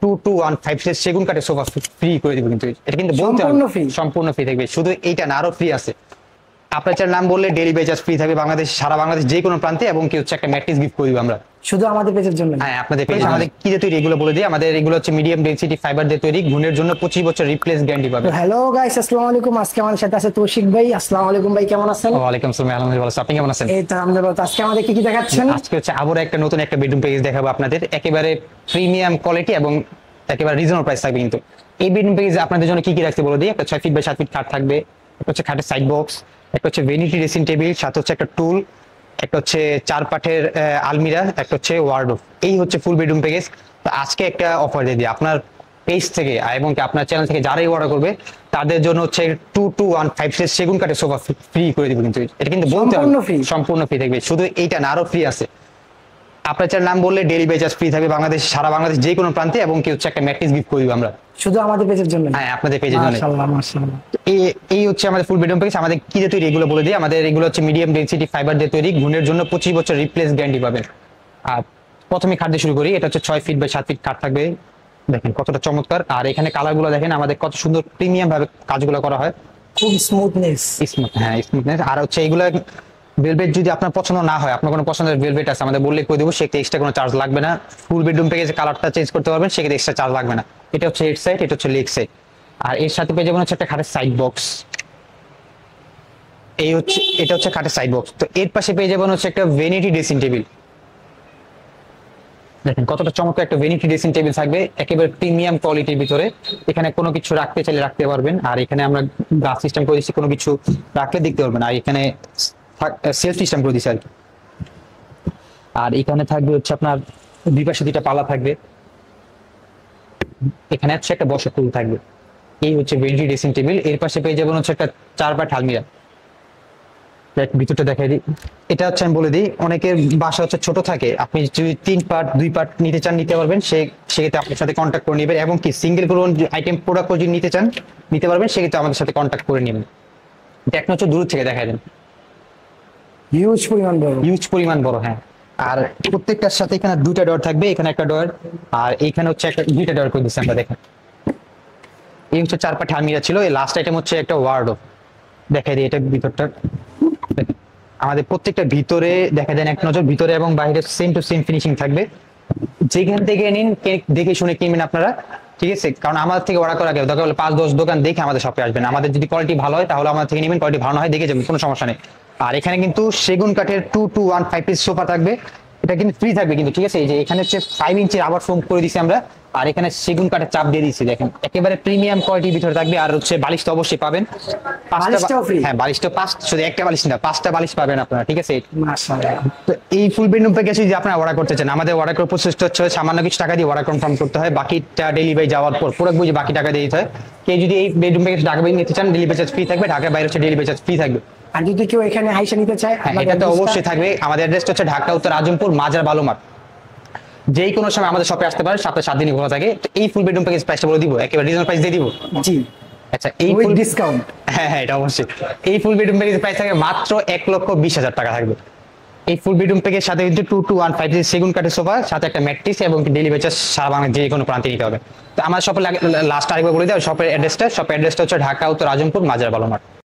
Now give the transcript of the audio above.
2215 সেগুন কাঠের sofa free করে দিব, কিন্তু এটা কিন্তু বলতে হবে সম্পূর্ণ ফ্রি থাকবে। শুধু এইটা না, আরো ফ্রি আছে। আপনার চার নাম বললে ডেলিভারি চার্জ ফ্রি থাকবে বাংলাদেশ, সারা বাংলাদেশ যে কোনো প্রান্তে, এবং কি হচ্ছে একটা ম্যাট্রেস গিফট করে দিব আমরা শুধু আমাদের পেজের জন্য। হ্যাঁ, আপনাদের পেজ। আমাদের কি দিয়ে তৈরি এগুলো বলে দিই। আমাদের এগুলো হচ্ছে মিডিয়াম ডেনসিটি ফাইবার দিয়ে তৈরি, গুণের জন্য 25 বছর রিপ্লেস গ্যারান্টি পাবেন। হ্যালো গাইস, আসসালামু আলাইকুম। আজকে আমাদের সাথে আছে তৌশিক ভাই। আসসালামু আলাইকুম ভাই, কেমন আছেন? ওয়া আলাইকুম আসসালাম, আলহামদুলিল্লাহ ভালো আছি। আপনি কেমন আছেন? এই তো আলহামদুলিল্লাহ। আজকে আমাদের কি কি দেখাচ্ছেন? আজকে হচ্ছে আবার একটা নতুন একটা বেডরুম পেজ দেখাবো আপনাদের, একেবারে প্রিমিয়াম কোয়ালিটি এবং একেবারে রিজনেবল প্রাইস থাকবে। কিন্তু এই বেডরুম পেজে আপনাদের জন্য কি কি রাখতে বলে দিই। একটা 6 ফিট বাই 7 ফিট খাট থাকবে, একটা হচ্ছে খাটের সাইড বক্স, একটা হচ্ছে ভ্যানিটি ড্রেসিং টেবিল, সাথে হচ্ছে একটা টুল, একটা হচ্ছে 4 পাটের আলমিরা, একটা হচ্ছে ওয়ার্ডরোব। এই হচ্ছে ফুল বেডরুম প্যাকেজ। তো আজকে একটা অফার দিয়ে দিই আপনার পেজ থেকে এবং কি আপনার চ্যানেল থেকে যারাই অর্ডার করবে তাদের জন্য হচ্ছে 2215 সেগুন কাঠের সোফা ফ্রি করে দিব। কিন্তু এটা কিন্তু বলতে হবে সম্পূর্ণ ফ্রি থাকবে। শুধু এইটা না, আরো ফ্রি আছে। আপনার চার নাম বললে ডেলিভারি চার্জ ফ্রি থাকবে বাংলাদেশ, সারা বাংলাদেশ যে কোনো প্রান্তে, এবং কি হচ্ছে একটা ম্যাট্রেস গিফট করে দিব আমরা শুধু আমাদের পেজের জন্য। হ্যাঁ, আপনাদের পেজের জন্য। মাশাআল্লাহ মাশাআল্লাহ। এই হচ্ছে আমাদের ফুল বেডরুম প্যাকেজ। আমাদের কি দিয়ে তৈরি এগুলো বলে দিই। আমাদের এগুলো হচ্ছে মিডিয়াম ডেনসিটি ফাইবার দিয়ে তৈরি, গুণের জন্য 25 বছর রিপ্লেস গ্যারান্টি পাবেন। আর প্রথমে খাট দিয়ে শুরু করি। এটা হচ্ছে 6 ফিট বাই 7 ফিট খাট থাকবে, দেখেন কতটা চমৎকার। আর এখানে কালার গুলো দেখেন আমাদের কত সুন্দর প্রিমিয়াম ভাবে কাজগুলো করা হয়, খুব স্মুথনেস। হ্যাঁ স্মুথনেস। আর হচ্ছে এগুলো ভেলভেট যদি আপনার পছন্দ না হয়, আপনার কোনো পছন্দের ভেলভেট আছে আমাদের বললে করে দেবো, সেক্ষেত্রে এক্সট্রা কোনো চার্জ লাগবে না। ফুল বেডরুম প্যাকেজে কালারটা চেঞ্জ করতে পারবেন, সেক্ষেত্রে এক্সট্রা চার্জ লাগবে না। এটা হচ্ছে হেড সাইড, এটা হচ্ছে লেগ সাইড। আর এর সাথে পেয়ে যাবেন হচ্ছে একটা খাটের সাইড বক্স। এই হচ্ছে, এটা হচ্ছে খাটের সাইড বক্স। তো এর পাশে পেয়ে যাবেন হচ্ছে একটা ভ্যানিটি ড্রেসিং টেবিল। দেখেন কতটা চমৎকার একটা ভ্যানিটি ড্রেসিং টেবিল থাকবে, একেবারে প্রিমিয়াম কোয়ালিটির ভিতরে। এখানে কোনো কিছু রাখতে চাইলে রাখতে পারবেন। আর এখানে আমরা গ্লাস সিস্টেম করে দিচ্ছি, কোনো কিছু রাখলে দেখতে পারবেন। আর এখানে সেলফ সিস্টেম করে দিচ্ছি আর কি। আর এখানে থাকবে হচ্ছে আপনার দুই পাশে দুইটা পাল্লা থাকবে, এখানে হচ্ছে একটা বসার টুল থাকবে। এই হচ্ছে ভ্যানিটি ড্রেসিং টেবিল। এর পাশে পেয়ে যাবেন হচ্ছে একটা 4 পাট আলমিরা। ভিতরটা দেখাই দিই। এটা হচ্ছে আমি বলে দিই, অনেকের বাসা হচ্ছে ছোট থাকে, আপনি যদি 3 পার্ট 2 পার্ট নিতে চান নিতে পারবেন, সেক্ষেত্রে আপনার সাথে কন্ট্যাক্ট করে নেবেন। এবং কি সিঙ্গেল কোনো আইটেম প্রোডাক্ট যদি নিতে চান নিতে পারবেন, সেক্ষেত্রে আমাদের সাথে কন্ট্যাক্ট করে নেবেন। দেখেন হচ্ছে দূর থেকে দেখাই দেন, হিউজ পরিমাণ বড়। হ্যাঁ, আর প্রত্যেকটার সাথে এখানে 2টা ডোর থাকবে, এখানে একটা ডোর, আর এইখানে হচ্ছে একটা 2টা ডোর করে দিচ্ছি আমরা। দেখেন এই হচ্ছে 4 পাট আলমিরা ছিল। এই লাস্ট আইটেম হচ্ছে একটা ওয়ার্ডরোব। দেখাই দিই এটা ভিতরটা। আমাদের প্রত্যেকটা ভিতরে দেখা যায় এক নজর, ভিতরে এবং বাইরে সেম টু সেম ফিনিশিং থাকবে। যেখান থেকে নিন দেখে শুনে কিনবেন আপনারা, ঠিক আছে? কারণ আমাদের থেকে অর্ডার করা গেলে দরকার হলে 5-10 দোকান দেখে আমাদের শপে আসবেন। আমাদের যদি কোয়ালিটি ভালো হয় তাহলে আমাদের থেকে নেবেন, কোয়ালিটি ভালো না হয় দেখে যাবেন, কোনো সমস্যা নেই। আর এখানে কিন্তু সেগুন কাঠের 2215 পিস সোফা থাকবে, এটা কিন্তু ফ্রি থাকবে কিন্তু, ঠিক আছে? এই যে এখানে হচ্ছে 5 ইঞ্চির আবার ফোম করে দিছি আমরা, আর এখানে সেগুন কাঠের চাপ দিয়ে দিচ্ছি। দেখেন একেবারে প্রিমিয়াম কোয়ালিটির ভিতরে থাকবে। আর হচ্ছে বালিশ তো অবশ্যই পাবেন, 5টা। হ্যাঁ, বালিশ তো 5, শুধু একটা বালিশ না, 5টা বালিশ পাবেন আপনারা, ঠিক আছে? মাশাআল্লাহ। তো এই ফুল বেডরুম প্যাকেজ যদি আপনারা অর্ডার করতে চান, আমাদের অর্ডার করার প্রসেসটা হচ্ছে সামান্য কিছু টাকা দিয়ে অর্ডার কনফার্ম করতে হয়, বাকিটা ডেলিভারি যাওয়ার পর পুরো বুঝে বাকি টাকা দিয়ে দিতে হয়। কেউ যদি এই বেডরুম প্যাকেজ ঢাকা বাইরে নিতে চান, ডেলিভারি চার্জ ফ্রি থাকবে, ঢাকার বাইরে হচ্ছে ডেলিভারি চার্জ ফ্রি থাকবে। আর যদি কেউ এখানে আইসা নিতে চায়, এটা তো অবশ্যই থাকবে। আমাদের অ্যাড্রেসটা হচ্ছে ঢাকা উত্তর আজমপুর মাজার বালুমাঠ। যেই কোনো সময় আমাদের শপে আসতে পারেন, সপ্তাহে 7 দিনই খোলা থাকে। তো এই ফুল বেডরুম প্যাকেজ প্রাইসটা বলে দিব, একেবারে রিজনেবল প্রাইস দিয়ে দিব। জি আচ্ছা, এই উইথ ডিসকাউন্ট। হ্যাঁ হ্যাঁ, এটা অবশ্যই। এই ফুল বেডরুম প্যাকেজ প্রাইস থাকবে মাত্র 1,20,000 টাকা থাকবে। এই ফুল বেডরুম প্যাকেজ সাথে কিন্তু 2215 সেগুন কাঠের সোফা, সাথে একটা ম্যাট্রেস, এবং ডেলিভারি চার্জ সারা বাংলাদেশ যে কোনো প্রান্তে নিতে হবে। তো আমার শপের লাস্ট আরেকবার বলে দেওয়া, শপের অ্যাড্রেসটা হচ্ছে ঢাকা উত্তর আজমপুর মাজার বালুমাঠ।